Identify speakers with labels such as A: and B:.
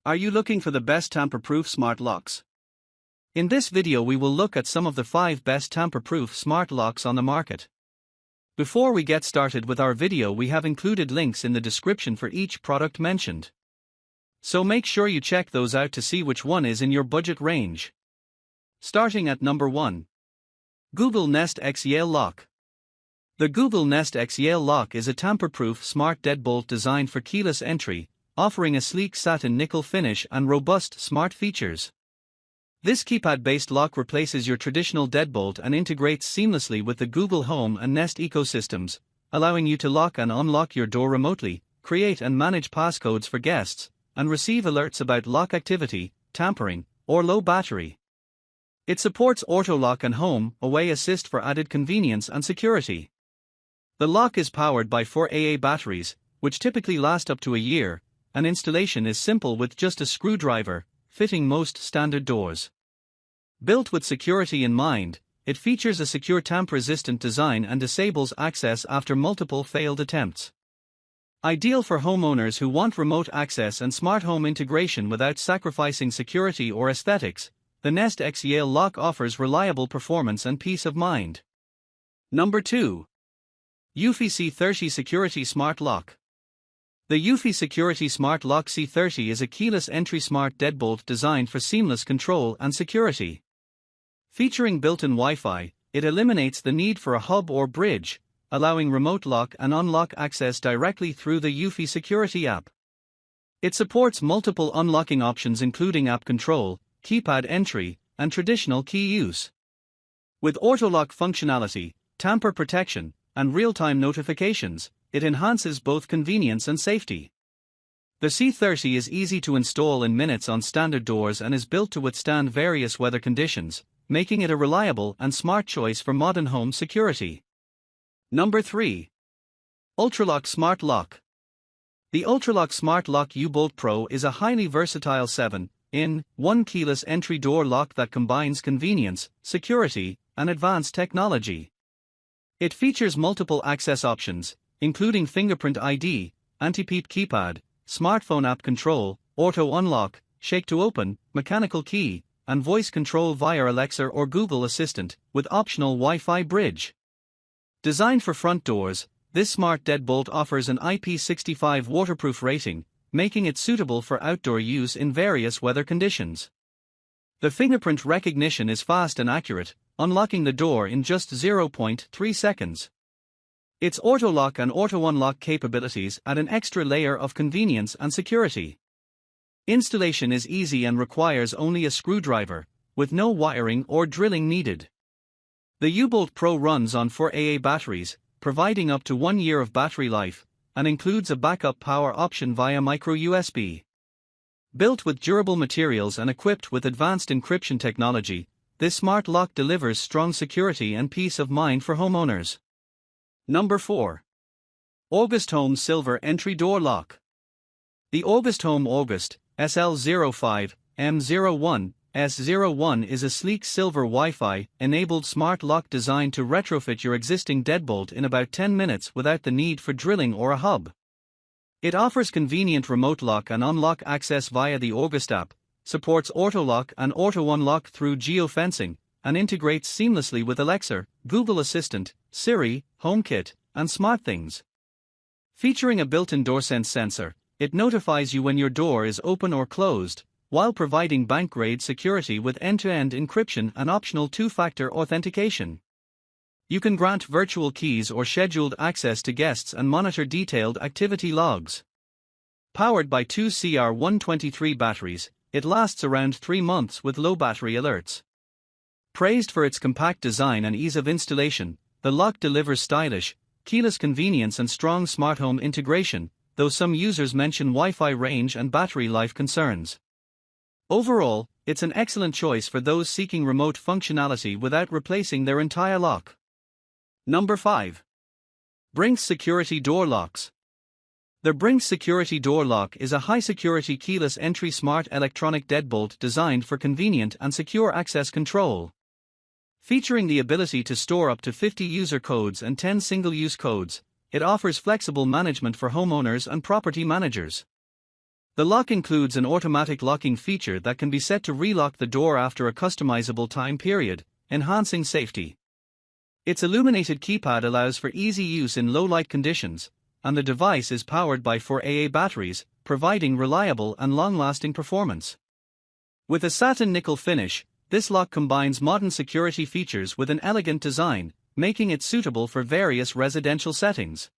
A: Are you looking for the best tamper-proof smart locks? In this video we will look at some of the 5 best tamper-proof smart locks on the market. Before we get started with our video, we have included links in the description for each product mentioned. So make sure you check those out to see which one is in your budget range. Starting at number 1. Google Nest X Yale Lock. The Google Nest X Yale Lock is a tamper-proof smart deadbolt designed for keyless entry, offering a sleek satin nickel finish and robust smart features. This keypad-based lock replaces your traditional deadbolt and integrates seamlessly with the Google Home and Nest ecosystems, allowing you to lock and unlock your door remotely, create and manage passcodes for guests, and receive alerts about lock activity, tampering, or low battery. It supports AutoLock and Home Away Assist for added convenience and security. The lock is powered by 4 AA batteries, which typically last up to a year, and installation is simple with just a screwdriver, fitting most standard doors. Built with security in mind, it features a secure tamper-resistant design and disables access after multiple failed attempts. Ideal for homeowners who want remote access and smart home integration without sacrificing security or aesthetics, the Nest X Yale Lock offers reliable performance and peace of mind. Number 2. Eufy C30 Security Smart Lock. The Eufy Security Smart Lock C30 is a keyless entry smart deadbolt designed for seamless control and security. Featuring built-in Wi-Fi, it eliminates the need for a hub or bridge, allowing remote lock and unlock access directly through the Eufy Security app. It supports multiple unlocking options including app control, keypad entry, and traditional key use. With AutoLock functionality, tamper protection, and real-time notifications, it enhances both convenience and safety. The C30 is easy to install in minutes on standard doors and is built to withstand various weather conditions, making it a reliable and smart choice for modern home security. Number 3. ULTRALOQ Smart Lock. The ULTRALOQ Smart Lock U-Bolt Pro is a highly versatile 7-in-1 keyless entry door lock that combines convenience, security, and advanced technology. It features multiple access options, including fingerprint ID, anti-peep keypad, smartphone app control, auto unlock, shake to open, mechanical key, and voice control via Alexa or Google Assistant, with optional Wi-Fi bridge. Designed for front doors, this smart deadbolt offers an IP65 waterproof rating, making it suitable for outdoor use in various weather conditions. The fingerprint recognition is fast and accurate, unlocking the door in just 0.3 seconds. Its AutoLock and auto-unlock capabilities add an extra layer of convenience and security. Installation is easy and requires only a screwdriver, with no wiring or drilling needed. The U-Bolt Pro runs on 4 AA batteries, providing up to 1 year of battery life, and includes a backup power option via micro USB. Built with durable materials and equipped with advanced encryption technology, this smart lock delivers strong security and peace of mind for homeowners. Number 4. August Home Silver Entry Door Lock. The August Home August SL05M01S01 is a sleek silver Wi-Fi enabled smart lock designed to retrofit your existing deadbolt in about 10 minutes without the need for drilling or a hub. It offers convenient remote lock and unlock access via the August app, supports AutoLock and auto-unlock through geofencing, and integrates seamlessly with Alexa, Google Assistant, Siri, HomeKit, and SmartThings. Featuring a built-in DoorSense sensor, it notifies you when your door is open or closed, while providing bank-grade security with end-to-end encryption and optional 2-factor authentication. You can grant virtual keys or scheduled access to guests and monitor detailed activity logs. Powered by 2 CR123 batteries, it lasts around 3 months with low battery alerts. Praised for its compact design and ease of installation, the lock delivers stylish, keyless convenience and strong smart home integration, though some users mention Wi-Fi range and battery life concerns. Overall, it's an excellent choice for those seeking remote functionality without replacing their entire lock. Number 5. BRINKS Security Door Locks. The BRINKS Security Door Lock is a high-security keyless entry smart electronic deadbolt designed for convenient and secure access control. Featuring the ability to store up to 50 user codes and 10 single-use codes, it offers flexible management for homeowners and property managers. The lock includes an automatic locking feature that can be set to relock the door after a customizable time period, enhancing safety. Its illuminated keypad allows for easy use in low-light conditions, and the device is powered by 4AA batteries, providing reliable and long-lasting performance. With a satin nickel finish, this lock combines modern security features with an elegant design, making it suitable for various residential settings.